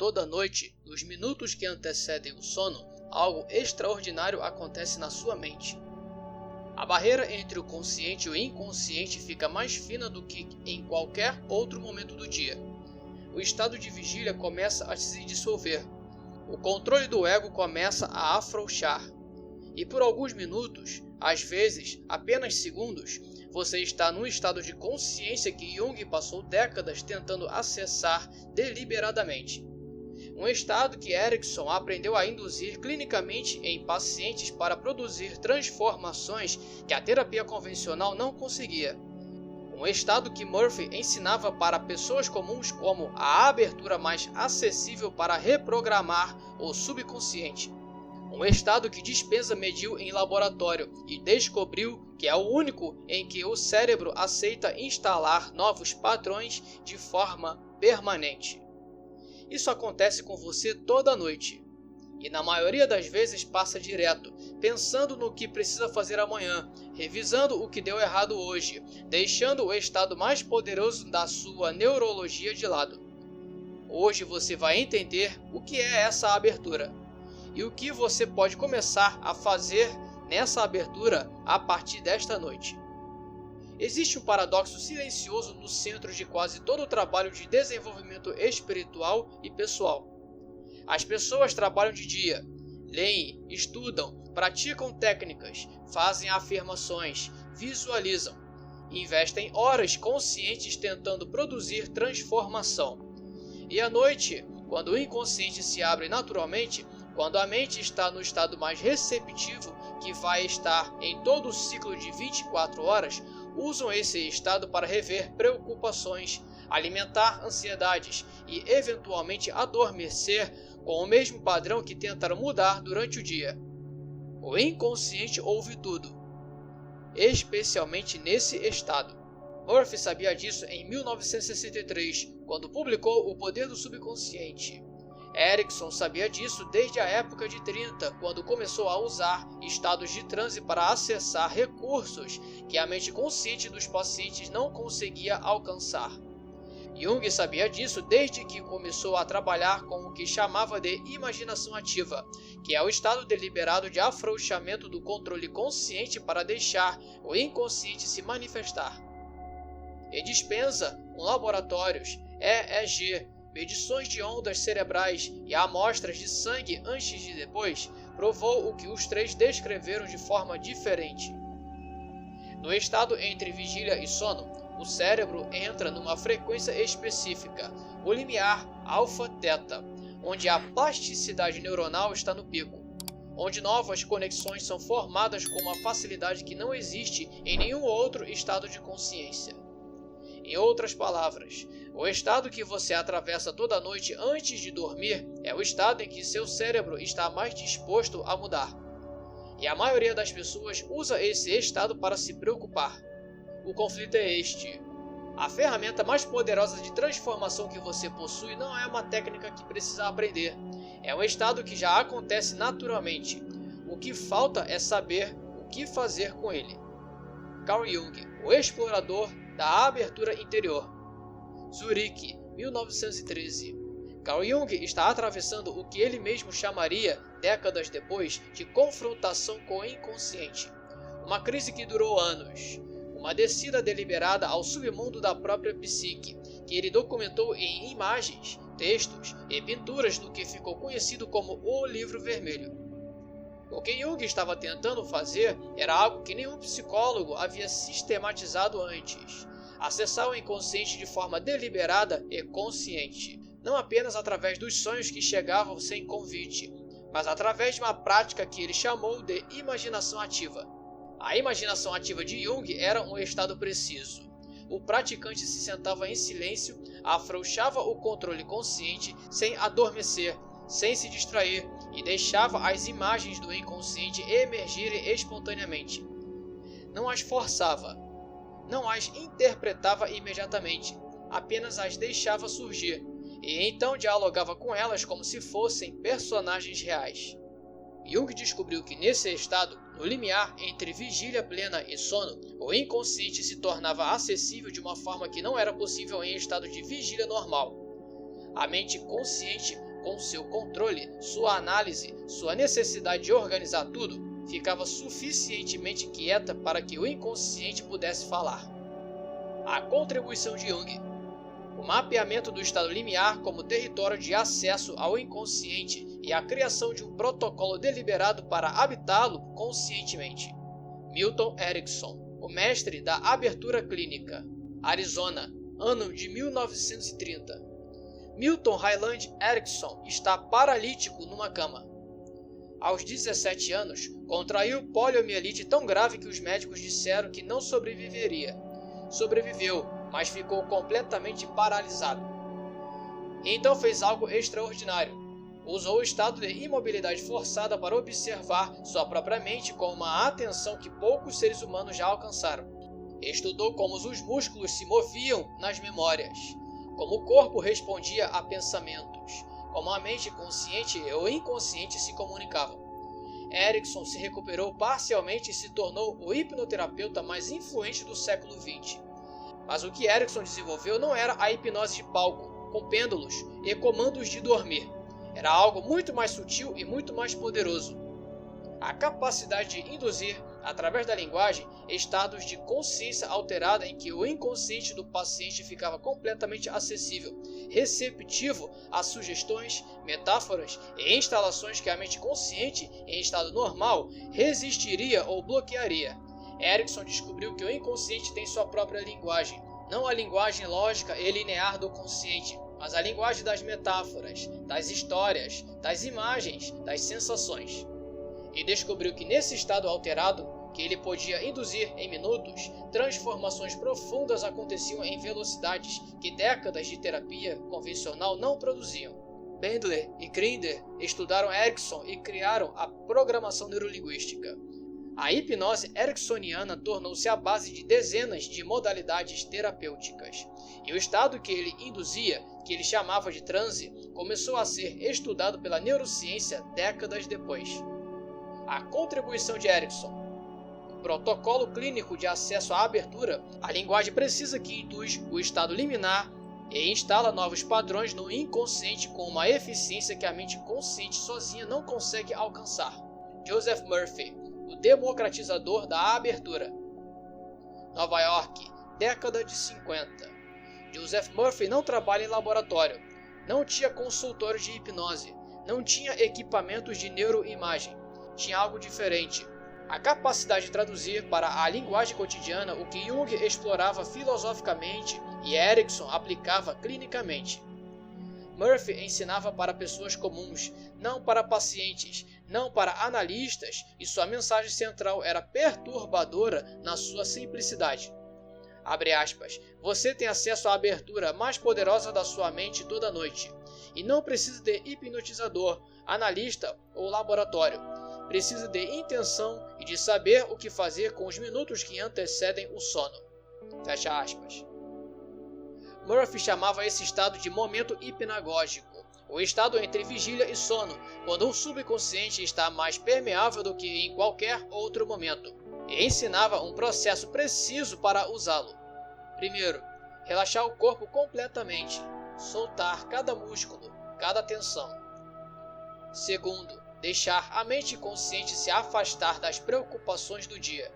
toda noite, nos minutos que antecedem o sono, algo extraordinário acontece na sua mente. A barreira entre o consciente e o inconsciente fica mais fina do que em qualquer outro momento do dia. O estado de vigília começa a se dissolver. O controle do ego começa a afrouxar. E por alguns minutos, às vezes apenas segundos, você está num estado de consciência que Jung passou décadas tentando acessar deliberadamente. Um estado que Erikson aprendeu a induzir clinicamente em pacientes para produzir transformações que a terapia convencional não conseguia. Um estado que Murphy ensinava para pessoas comuns como a abertura mais acessível para reprogramar o subconsciente. Um estado que Dispenza mediu em laboratório e descobriu que é o único em que o cérebro aceita instalar novos padrões de forma permanente. Isso acontece com você toda noite. E na maioria das vezes passa direto, pensando no que precisa fazer amanhã, revisando o que deu errado hoje, deixando o estado mais poderoso da sua neurologia de lado. Hoje você vai entender o que é essa abertura e o que você pode começar a fazer nessa abertura a partir desta noite. Existe um paradoxo silencioso no centro de quase todo o trabalho de desenvolvimento espiritual e pessoal. As pessoas trabalham de dia, leem, estudam, praticam técnicas, fazem afirmações, visualizam, investem horas conscientes tentando produzir transformação. E à noite, quando o inconsciente se abre naturalmente, quando a mente está no estado mais receptivo, que vai estar em todo o ciclo de 24 horas, usam esse estado para rever preocupações, alimentar ansiedades e eventualmente adormecer com o mesmo padrão que tentaram mudar durante o dia. O inconsciente ouve tudo, especialmente nesse estado. Murphy sabia disso em 1963, quando publicou O Poder do Subconsciente. Erikson sabia disso desde a época de 30, quando começou a usar estados de transe para acessar recursos que a mente consciente dos pacientes não conseguia alcançar. Jung sabia disso desde que começou a trabalhar com o que chamava de imaginação ativa, que é o estado deliberado de afrouxamento do controle consciente para deixar o inconsciente se manifestar. E Dispenza, com laboratórios, EEG, medições de ondas cerebrais e amostras de sangue antes e depois, provou o que os três descreveram de forma diferente. No estado entre vigília e sono, o cérebro entra numa frequência específica, o limiar alfa-teta, onde a plasticidade neuronal está no pico, onde novas conexões são formadas com uma facilidade que não existe em nenhum outro estado de consciência. Em outras palavras, o estado que você atravessa toda noite antes de dormir é o estado em que seu cérebro está mais disposto a mudar. E a maioria das pessoas usa esse estado para se preocupar. O conflito é este. A ferramenta mais poderosa de transformação que você possui não é uma técnica que precisa aprender. É um estado que já acontece naturalmente. O que falta é saber o que fazer com ele. Carl Jung, o explorador da abertura interior. Zurique, 1913. Carl Jung está atravessando o que ele mesmo chamaria, décadas depois, de confrontação com o inconsciente. Uma crise que durou anos. Uma descida deliberada ao submundo da própria psique, que ele documentou em imagens, textos e pinturas no que ficou conhecido como o Livro Vermelho. O que Jung estava tentando fazer era algo que nenhum psicólogo havia sistematizado antes: acessar o inconsciente de forma deliberada e consciente, não apenas através dos sonhos que chegavam sem convite, mas através de uma prática que ele chamou de imaginação ativa. A imaginação ativa de Jung era um estado preciso. O praticante se sentava em silêncio, afrouxava o controle consciente sem adormecer, sem se distrair, e deixava as imagens do inconsciente emergirem espontaneamente. Não as forçava, não as interpretava imediatamente, apenas as deixava surgir, e então dialogava com elas como se fossem personagens reais. Jung descobriu que nesse estado, no limiar entre vigília plena e sono, o inconsciente se tornava acessível de uma forma que não era possível em estado de vigília normal. A mente consciente com seu controle, sua análise, sua necessidade de organizar tudo, ficava suficientemente quieta para que o inconsciente pudesse falar. A contribuição de Jung. O mapeamento do estado limiar como território de acesso ao inconsciente e a criação de um protocolo deliberado para habitá-lo conscientemente. Milton Erickson, o mestre da abertura clínica. Arizona, ano de 1930. Milton Highland Erickson está paralítico numa cama. Aos 17 anos, contraiu poliomielite tão grave que os médicos disseram que não sobreviveria. Sobreviveu, mas ficou completamente paralisado. Então fez algo extraordinário. Usou o estado de imobilidade forçada para observar sua própria mente com uma atenção que poucos seres humanos já alcançaram. Estudou como os músculos se moviam nas memórias, como o corpo respondia a pensamentos, como a mente consciente e o inconsciente se comunicavam. Erickson se recuperou parcialmente e se tornou o hipnoterapeuta mais influente do século XX. Mas o que Erickson desenvolveu não era a hipnose de palco, com pêndulos e comandos de dormir. Era algo muito mais sutil e muito mais poderoso. A capacidade de induzir, através da linguagem, estados de consciência alterada em que o inconsciente do paciente ficava completamente acessível, receptivo a sugestões, metáforas e instalações que a mente consciente, em estado normal, resistiria ou bloquearia. Erickson descobriu que o inconsciente tem sua própria linguagem, não a linguagem lógica e linear do consciente, mas a linguagem das metáforas, das histórias, das imagens, das sensações. E descobriu que nesse estado alterado, que ele podia induzir em minutos, transformações profundas aconteciam em velocidades que décadas de terapia convencional não produziam. Bandler e Grinder estudaram Erickson e criaram a programação neurolinguística. A hipnose ericksoniana tornou-se a base de dezenas de modalidades terapêuticas, e o estado que ele induzia, que ele chamava de transe, começou a ser estudado pela neurociência décadas depois. A contribuição de Erickson. O protocolo clínico de acesso à abertura, a linguagem precisa que induz o estado liminar e instala novos padrões no inconsciente com uma eficiência que a mente consciente sozinha não consegue alcançar. Joseph Murphy, o democratizador da abertura. Nova York, década de 50. Joseph Murphy não trabalha em laboratório, não tinha consultório de hipnose, não tinha equipamentos de neuroimagem. Tinha algo diferente. A capacidade de traduzir para a linguagem cotidiana o que Jung explorava filosoficamente e Erickson aplicava clinicamente. Murphy ensinava para pessoas comuns, não para pacientes, não para analistas, e sua mensagem central era perturbadora na sua simplicidade. Abre aspas, você tem acesso à abertura mais poderosa da sua mente toda noite, e não precisa de hipnotizador, analista ou laboratório. Precisa de intenção e de saber o que fazer com os minutos que antecedem o sono. Fecha aspas. Murphy chamava esse estado de momento hipnagógico, o estado entre vigília e sono, quando o subconsciente está mais permeável do que em qualquer outro momento, e ensinava um processo preciso para usá-lo. Primeiro, relaxar o corpo completamente, soltar cada músculo, cada tensão. Segundo, deixar a mente consciente se afastar das preocupações do dia.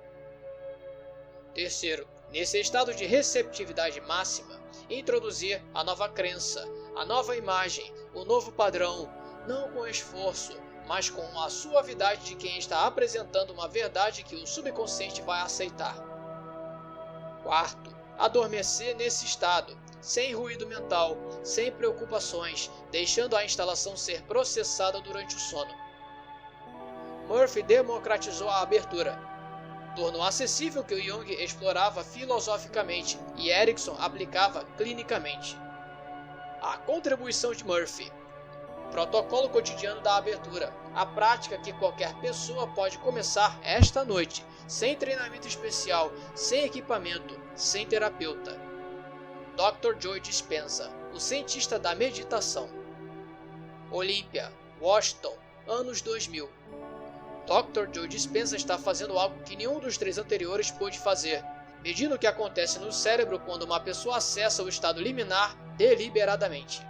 Terceiro, nesse estado de receptividade máxima, introduzir a nova crença, a nova imagem, o novo padrão, não com esforço, mas com a suavidade de quem está apresentando uma verdade que o subconsciente vai aceitar. Quarto, adormecer nesse estado, sem ruído mental, sem preocupações, deixando a instalação ser processada durante o sono. Murphy democratizou a abertura. Tornou acessível o que Jung explorava filosoficamente e Erickson aplicava clinicamente. A contribuição de Murphy. Protocolo cotidiano da abertura. A prática que qualquer pessoa pode começar esta noite, sem treinamento especial, sem equipamento, sem terapeuta. Dr. Joe Dispenza, o cientista da meditação. Olímpia, Washington, anos 2000. Dr. Joe Dispenza está fazendo algo que nenhum dos três anteriores pôde fazer, medindo o que acontece no cérebro quando uma pessoa acessa o estado liminar deliberadamente.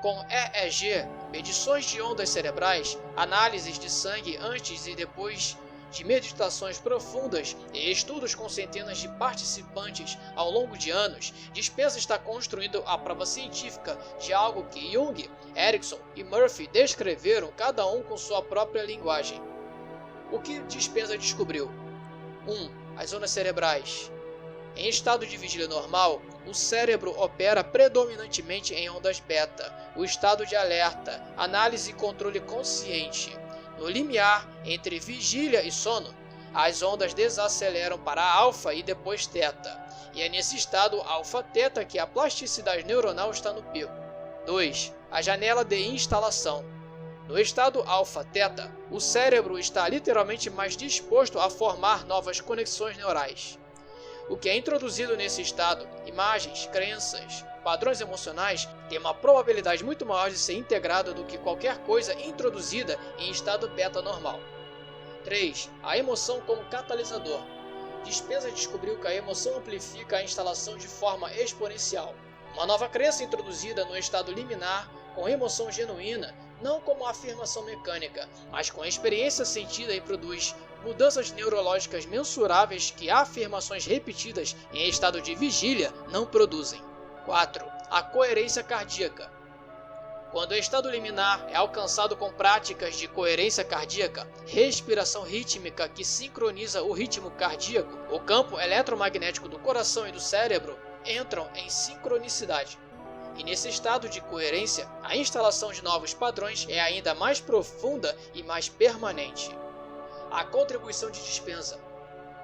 com EEG, medições de ondas cerebrais, análises de sangue antes e depois de meditações profundas e estudos com centenas de participantes ao longo de anos, Dispenza está construindo a prova científica de algo que Jung, Erikson e Murphy descreveram, cada um com sua própria linguagem. O que Dispenza descobriu? 1. As ondas cerebrais. Em estado de vigília normal, o cérebro opera predominantemente em ondas beta, o estado de alerta, análise e controle consciente. No limiar entre vigília e sono, as ondas desaceleram para alfa e depois teta, e é nesse estado alfa-teta que a plasticidade neuronal está no pico. 2. A janela de instalação. No estado alfa-teta, o cérebro está literalmente mais disposto a formar novas conexões neurais. O que é introduzido nesse estado, imagens, crenças, padrões emocionais, tem uma probabilidade muito maior de ser integrado do que qualquer coisa introduzida em estado beta normal. 3. A emoção como catalisador. Dispenza descobriu que a emoção amplifica a instalação de forma exponencial. Uma nova crença introduzida no estado liminar, com emoção genuína, não como afirmação mecânica, mas com experiência sentida, e produz mudanças neurológicas mensuráveis que afirmações repetidas em estado de vigília não produzem. 4. A coerência cardíaca. Quando o estado liminar é alcançado com práticas de coerência cardíaca, respiração rítmica que sincroniza o ritmo cardíaco, o campo eletromagnético do coração e do cérebro entram em sincronicidade. E nesse estado de coerência, a instalação de novos padrões é ainda mais profunda e mais permanente. A contribuição de Dispenza.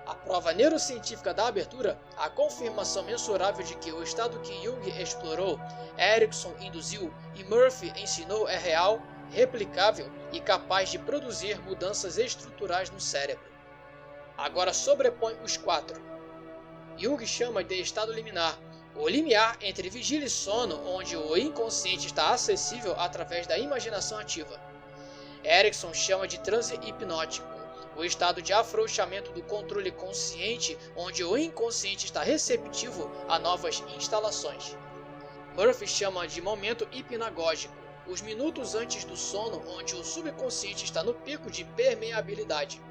A prova neurocientífica da abertura, a confirmação mensurável de que o estado que Jung explorou, Erikson induziu e Murphy ensinou é real, replicável e capaz de produzir mudanças estruturais no cérebro. Agora sobrepõe os 4. Jung chama de estado liminar o limiar entre vigília e sono, onde o inconsciente está acessível através da imaginação ativa. Erikson chama de transe hipnótico o estado de afrouxamento do controle consciente, onde o inconsciente está receptivo a novas instalações. Murphy chama de momento hipnagógico os minutos antes do sono, onde o subconsciente está no pico de permeabilidade.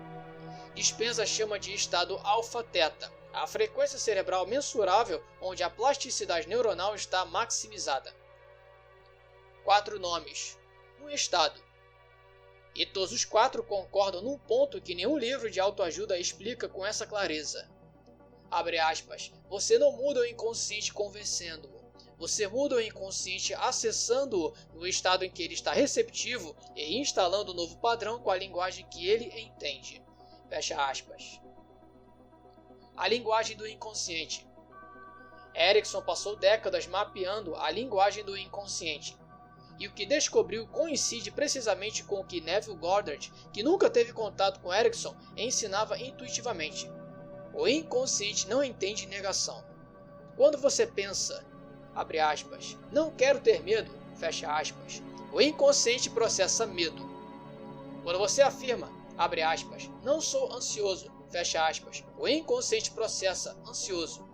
Dispenza chama de estado alfa-teta, a frequência cerebral mensurável onde a plasticidade neuronal está maximizada. 4 nomes. Um estado. E todos os 4 concordam num ponto que nenhum livro de autoajuda explica com essa clareza. Abre aspas. Você não muda o inconsciente convencendo-o. Você muda o inconsciente acessando-o no estado em que ele está receptivo e instalando um novo padrão com a linguagem que ele entende. Fecha aspas. A linguagem do inconsciente. Erikson passou décadas mapeando a linguagem do inconsciente. E o que descobriu coincide precisamente com o que Neville Goddard, que nunca teve contato com Erikson, ensinava intuitivamente. O inconsciente não entende negação. Quando você pensa, abre aspas, não quero ter medo, fecha aspas, o inconsciente processa medo. Quando você afirma, abre aspas, não sou ansioso, fecha aspas, o inconsciente processa ansioso.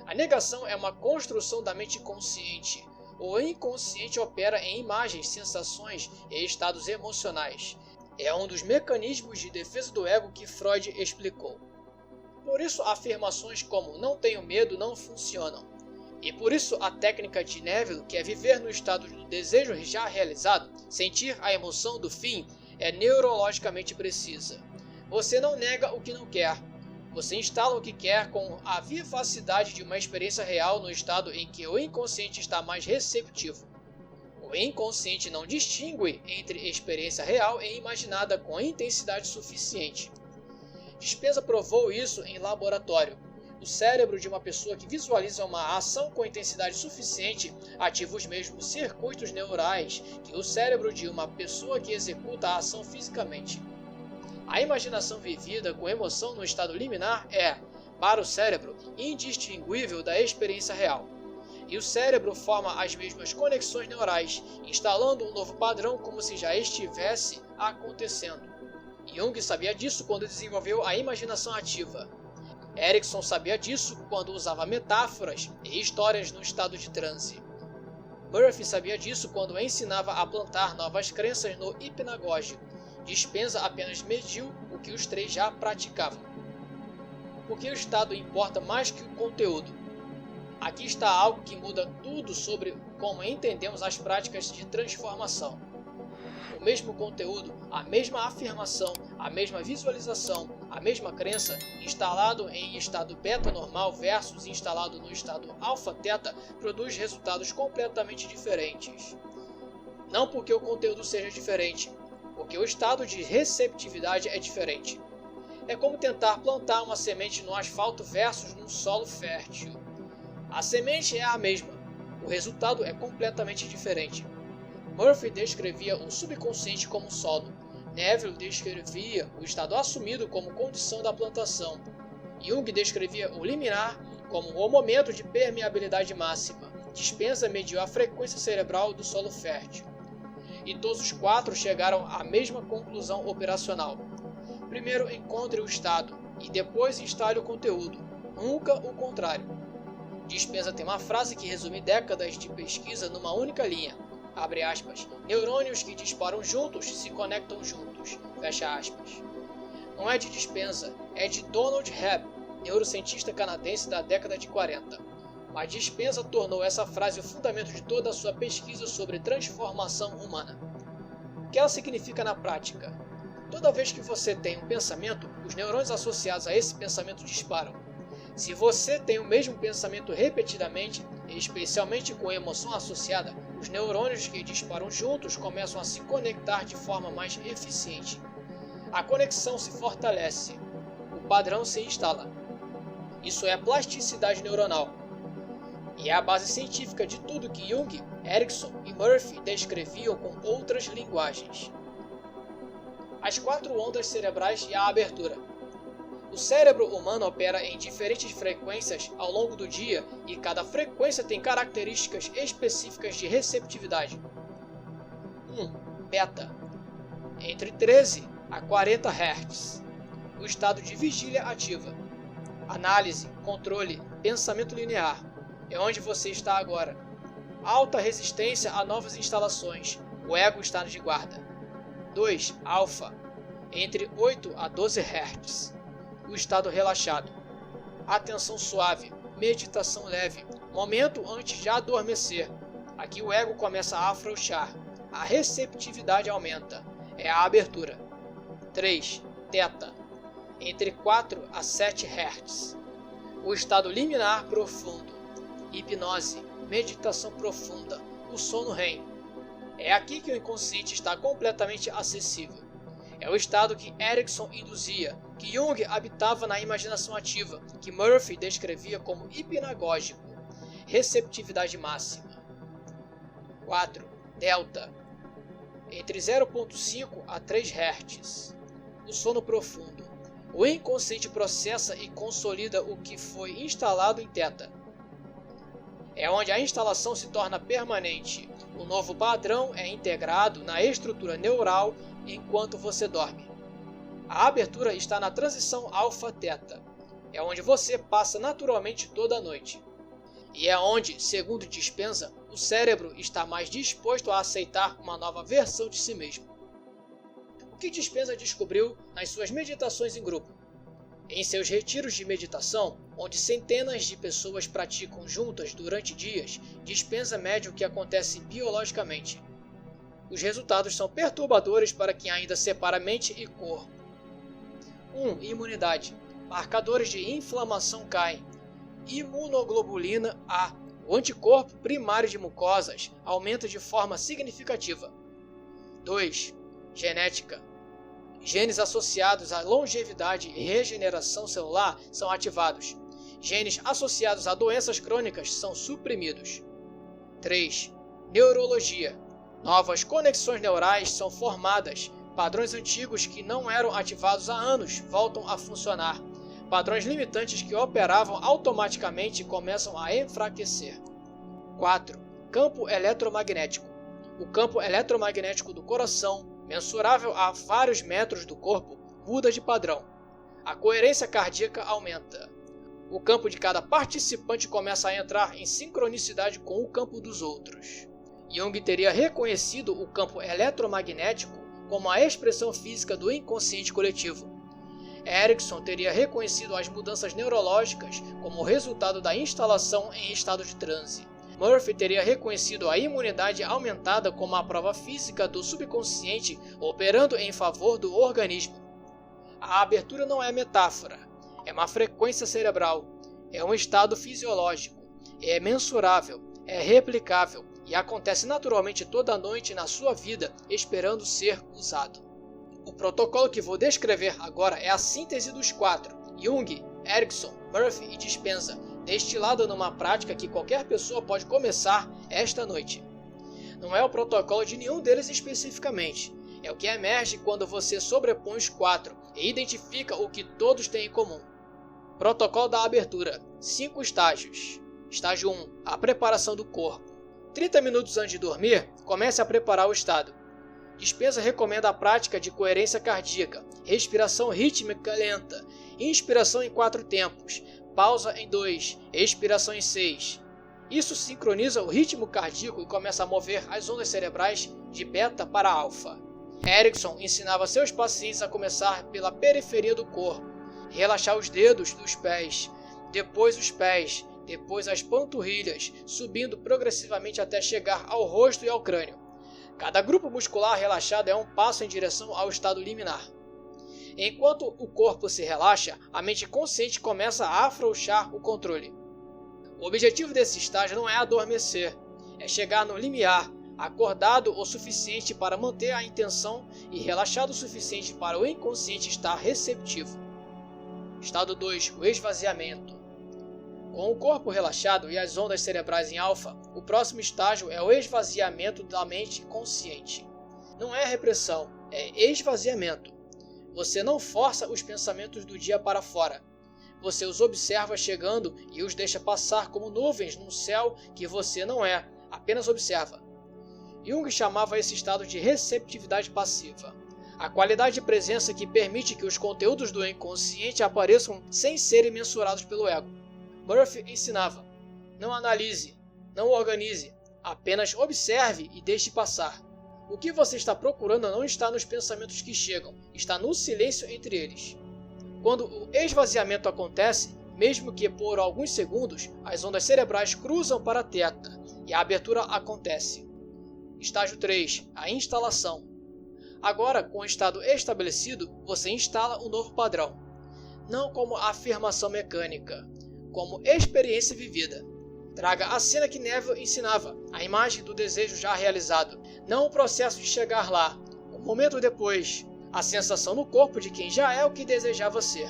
A negação é uma construção da mente consciente. O inconsciente opera em imagens, sensações e estados emocionais. É um dos mecanismos de defesa do ego que Freud explicou. Por isso, afirmações como não tenho medo não funcionam. E por isso a técnica de Neville, que é viver no estado do desejo já realizado, sentir a emoção do fim, é neurologicamente precisa. Você não nega o que não quer. Você instala o que quer com a vivacidade de uma experiência real no estado em que o inconsciente está mais receptivo. O inconsciente não distingue entre experiência real e imaginada com intensidade suficiente. Dispenza provou isso em laboratório. O cérebro de uma pessoa que visualiza uma ação com intensidade suficiente ativa os mesmos circuitos neurais que o cérebro de uma pessoa que executa a ação fisicamente. A imaginação vivida com emoção no estado liminar é, para o cérebro, indistinguível da experiência real. E o cérebro forma as mesmas conexões neurais, instalando um novo padrão como se já estivesse acontecendo. Jung sabia disso quando desenvolveu a imaginação ativa. Erikson sabia disso quando usava metáforas e histórias no estado de transe. Murphy sabia disso quando ensinava a plantar novas crenças no hipnagógico. Dispenza apenas mediu o que os três já praticavam. Porque o estado importa mais que o conteúdo. Aqui está algo que muda tudo sobre como entendemos as práticas de transformação. O mesmo conteúdo, a mesma afirmação, a mesma visualização, a mesma crença, instalado em estado beta normal versus instalado no estado alfa teta, produz resultados completamente diferentes. Não porque o conteúdo seja diferente, porque o estado de receptividade é diferente. É como tentar plantar uma semente no asfalto versus num solo fértil. A semente é a mesma, o resultado é completamente diferente. Murphy descrevia o subconsciente como solo. Neville descrevia o estado assumido como condição da plantação. Jung descrevia o liminar como o momento de permeabilidade máxima. Dispenza mediu a frequência cerebral do solo fértil. E todos os quatro chegaram à mesma conclusão operacional. Primeiro encontre o estado e depois instale o conteúdo, nunca o contrário. Dispenza tem uma frase que resume décadas de pesquisa numa única linha. Abre aspas, neurônios que disparam juntos se conectam juntos, fecha aspas. Não é de Dispenza, é de Donald Hebb, neurocientista canadense da década de 40. Mas Dispenza tornou essa frase o fundamento de toda a sua pesquisa sobre transformação humana. O que ela significa na prática? Toda vez que você tem um pensamento, os neurônios associados a esse pensamento disparam. Se você tem o mesmo pensamento repetidamente, especialmente com emoção associada, os neurônios que disparam juntos começam a se conectar de forma mais eficiente. A conexão se fortalece, o padrão se instala. Isso é plasticidade neuronal. E é a base científica de tudo que Jung, Erikson e Murphy descreviam com outras linguagens. As 4 ondas cerebrais e a abertura. O cérebro humano opera em diferentes frequências ao longo do dia e cada frequência tem características específicas de receptividade. 1. Beta. Entre 13 a 40 Hz. O estado de vigília ativa. Análise, controle, pensamento linear. É onde você está agora. Alta resistência a novas instalações. O ego está de guarda. 2. Alfa. Entre 8 a 12 Hz. O estado relaxado. Atenção suave. Meditação leve. Momento antes de adormecer. Aqui o ego começa a afrouxar. A receptividade aumenta. É a abertura. 3. Teta. Entre 4 a 7 Hz. O estado liminar profundo. Hipnose. Meditação profunda. O sono REM. É aqui que o inconsciente está completamente acessível. É o estado que Erikson induzia, que Jung habitava na imaginação ativa, que Murphy descrevia como hipnagógico. Receptividade máxima. 4. Delta. Entre 0,5 a 3 Hz. O sono profundo. O inconsciente processa e consolida o que foi instalado em teta. É onde a instalação se torna permanente. O novo padrão é integrado na estrutura neural enquanto você dorme. A abertura está na transição alfa-teta. É onde você passa naturalmente toda a noite. E é onde, segundo Dispenza, o cérebro está mais disposto a aceitar uma nova versão de si mesmo. O que Dispenza descobriu nas suas meditações em grupo? Em seus retiros de meditação, onde centenas de pessoas praticam juntas durante dias, Dispenza mede o que acontece biologicamente. Os resultados são perturbadores para quem ainda separa mente e corpo. 1. Imunidade. Marcadores de inflamação caem. Imunoglobulina A, o anticorpo primário de mucosas, aumenta de forma significativa. 2. Genética. Genes associados à longevidade e regeneração celular são ativados. Genes associados a doenças crônicas são suprimidos. 3. Neurologia. Novas conexões neurais são formadas. Padrões antigos que não eram ativados há anos voltam a funcionar. Padrões limitantes que operavam automaticamente começam a enfraquecer. 4. Campo eletromagnético. O campo eletromagnético do coração, mensurável a vários metros do corpo, muda de padrão. A coerência cardíaca aumenta. O campo de cada participante começa a entrar em sincronicidade com o campo dos outros. Jung teria reconhecido o campo eletromagnético como a expressão física do inconsciente coletivo. Erikson teria reconhecido as mudanças neurológicas como resultado da instalação em estado de transe. Murphy teria reconhecido a imunidade aumentada como a prova física do subconsciente operando em favor do organismo. A abertura não é metáfora, é uma frequência cerebral, é um estado fisiológico, é mensurável, é replicável e acontece naturalmente toda noite na sua vida, esperando ser usado. O protocolo que vou descrever agora é a síntese dos quatro: Jung, Erikson, Murphy e Dispenza, destilada numa prática que qualquer pessoa pode começar esta noite. Não é o protocolo de nenhum deles especificamente, é o que emerge quando você sobrepõe os quatro e identifica o que todos têm em comum. Protocolo da abertura: 5 estágios. Estágio 1. A preparação do corpo. 30 minutos antes de dormir, comece a preparar o estado. Dispenza recomenda a prática de coerência cardíaca, respiração rítmica lenta, inspiração em 4 tempos, pausa em 2, expiração em 6. Isso sincroniza o ritmo cardíaco e começa a mover as ondas cerebrais de beta para alfa. Erikson ensinava seus pacientes a começar pela periferia do corpo, relaxar os dedos dos pés, depois os pés, depois as panturrilhas, subindo progressivamente até chegar ao rosto e ao crânio. Cada grupo muscular relaxado é um passo em direção ao estado liminar. Enquanto o corpo se relaxa, a mente consciente começa a afrouxar o controle. O objetivo desse estágio não é adormecer, é chegar no limiar, acordado o suficiente para manter a intenção e relaxado o suficiente para o inconsciente estar receptivo. Estado 2. O esvaziamento. Com o corpo relaxado e as ondas cerebrais em alfa, o próximo estágio é o esvaziamento da mente consciente. Não é repressão, é esvaziamento. Você não força os pensamentos do dia para fora. Você os observa chegando e os deixa passar como nuvens num céu que você não é, apenas observa. Jung chamava esse estado de receptividade passiva. A qualidade de presença que permite que os conteúdos do inconsciente apareçam sem serem mensurados pelo ego. Murphy ensinava: não analise, não organize, apenas observe e deixe passar. O que você está procurando não está nos pensamentos que chegam, está no silêncio entre eles. Quando o esvaziamento acontece, mesmo que por alguns segundos, as ondas cerebrais cruzam para a teta e a abertura acontece. Estágio 3. A instalação. Agora, com o estado estabelecido, você instala um novo padrão. Não como afirmação mecânica, como experiência vivida. Traga a cena que Neville ensinava, a imagem do desejo já realizado, não o processo de chegar lá, o momento depois, a sensação no corpo de quem já é o que desejava ser.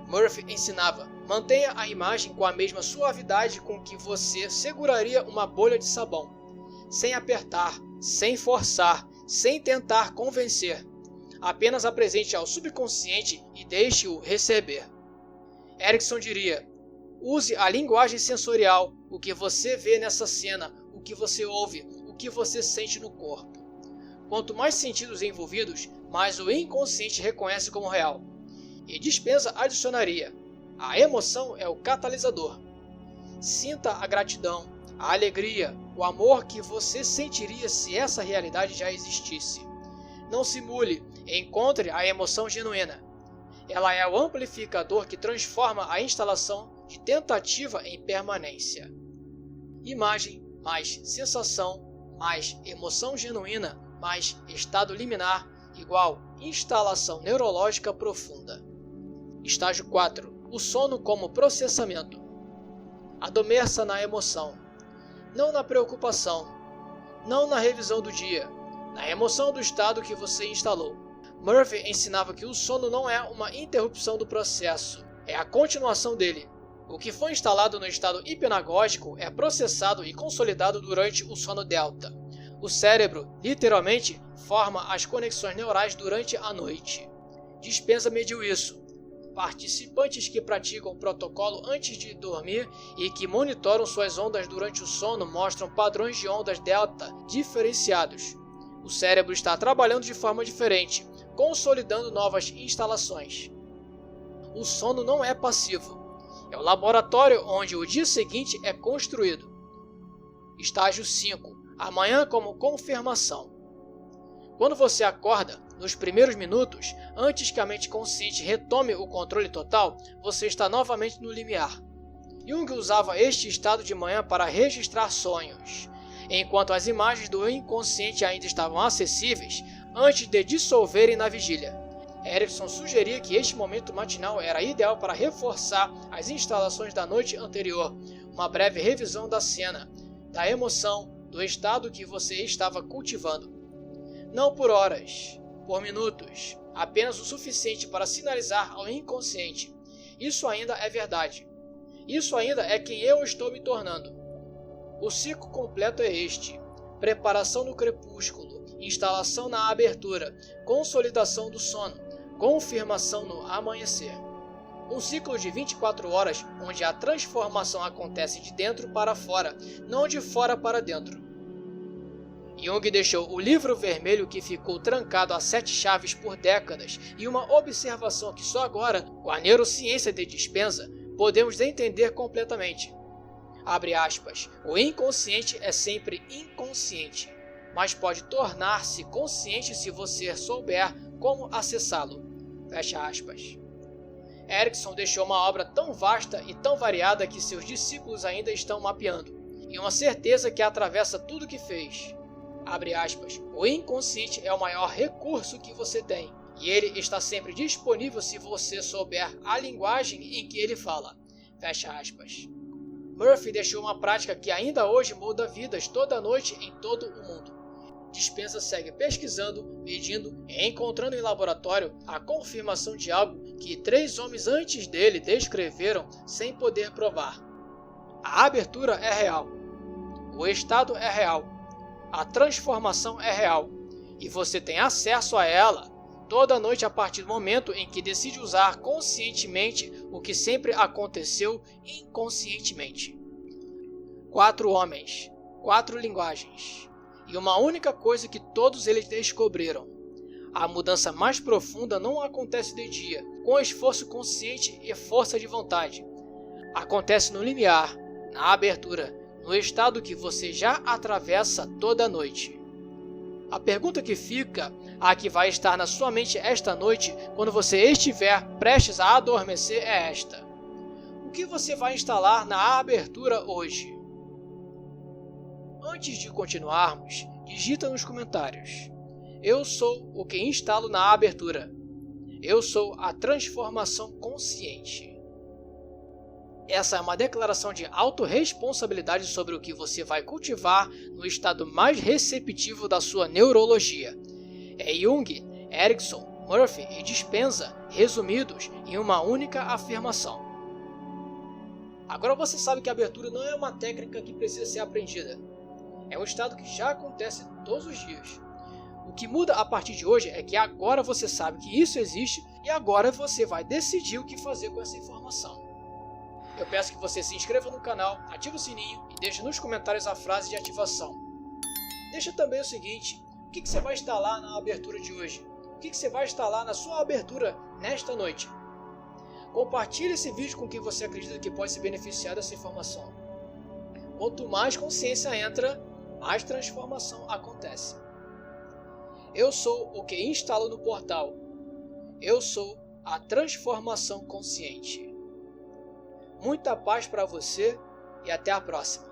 Murphy ensinava: mantenha a imagem com a mesma suavidade com que você seguraria uma bolha de sabão, sem apertar, sem forçar, sem tentar convencer. Apenas apresente ao subconsciente e deixe-o receber. Erikson diria: use a linguagem sensorial, o que você vê nessa cena, o que você ouve, o que você sente no corpo. Quanto mais sentidos envolvidos, mais o inconsciente reconhece como real. E Dispenza adicionaria: a emoção é o catalisador. Sinta a gratidão, a alegria, o amor que você sentiria se essa realidade já existisse. Não simule, encontre a emoção genuína. Ela é o amplificador que transforma a instalação de tentativa em permanência. Imagem mais sensação mais emoção genuína mais estado liminar igual instalação neurológica profunda. Estágio 4. O sono como processamento. Adormeça na emoção, não na preocupação, não na revisão do dia, na emoção do estado que você instalou. Murphy ensinava que o sono não é uma interrupção do processo, é a continuação dele. O que foi instalado no estado hipnagógico é processado e consolidado durante o sono delta. O cérebro, literalmente, forma as conexões neurais durante a noite. Dispenza mediu isso. Participantes que praticam o protocolo antes de dormir e que monitoram suas ondas durante o sono mostram padrões de ondas delta diferenciados. O cérebro está trabalhando de forma diferente, consolidando novas instalações. O sono não é passivo. É o laboratório onde o dia seguinte é construído. Estágio 5. Amanhã como confirmação. Quando você acorda, nos primeiros minutos, antes que a mente consciente retome o controle total, você está novamente no limiar. Jung usava este estado de manhã para registrar sonhos, enquanto as imagens do inconsciente ainda estavam acessíveis antes de dissolverem na vigília. Erikson sugeria que este momento matinal era ideal para reforçar as instalações da noite anterior, uma breve revisão da cena, da emoção, do estado que você estava cultivando. Não por horas, por minutos, apenas o suficiente para sinalizar ao inconsciente. Isso ainda é verdade. Isso ainda é quem eu estou me tornando. O ciclo completo é este: preparação no crepúsculo, instalação na abertura, consolidação do sono, confirmação no amanhecer. Um ciclo de 24 horas onde a transformação acontece de dentro para fora, não de fora para dentro. Jung deixou o livro vermelho que ficou trancado a 7 chaves por décadas e uma observação que só agora, com a neurociência de Dispenza, podemos entender completamente. Abre aspas, o inconsciente é sempre inconsciente, mas pode tornar-se consciente se você souber como acessá-lo. Fecha aspas. Erikson deixou uma obra tão vasta e tão variada que seus discípulos ainda estão mapeando, e uma certeza que atravessa tudo que fez. Abre aspas, o inconsciente é o maior recurso que você tem, e ele está sempre disponível se você souber a linguagem em que ele fala. Fecha aspas. Murphy deixou uma prática que ainda hoje muda vidas toda noite em todo o mundo. Dispenza segue pesquisando, medindo e encontrando em laboratório a confirmação de algo que 3 homens antes dele descreveram sem poder provar. A abertura é real. O estado é real. A transformação é real. E você tem acesso a ela toda noite a partir do momento em que decide usar conscientemente o que sempre aconteceu inconscientemente. 4 homens, 4 linguagens. E uma única coisa que todos eles descobriram: a mudança mais profunda não acontece de dia, com esforço consciente e força de vontade. Acontece no limiar, na abertura, no estado que você já atravessa toda noite. A pergunta que fica, a que vai estar na sua mente esta noite, quando você estiver prestes a adormecer, é esta: o que você vai instalar na abertura hoje? Antes de continuarmos, digita nos comentários: eu sou o que instalo na abertura. Eu sou a transformação consciente. Essa é uma declaração de autorresponsabilidade sobre o que você vai cultivar no estado mais receptivo da sua neurologia. É Jung, Erikson, Murphy e Dispenza resumidos em uma única afirmação. Agora você sabe que a abertura não é uma técnica que precisa ser aprendida. É um estado que já acontece todos os dias. O que muda a partir de hoje é que agora você sabe que isso existe e agora você vai decidir o que fazer com essa informação. Eu peço que você se inscreva no canal, ative o sininho e deixe nos comentários a frase de ativação. Deixa também o seguinte: o que você vai instalar na abertura de hoje? O que você vai instalar na sua abertura nesta noite? Compartilhe esse vídeo com quem você acredita que pode se beneficiar dessa informação. Quanto mais consciência entra, mais transformação acontece. Eu sou o que instalo no portal. Eu sou a transformação consciente. Muita paz para você e até a próxima.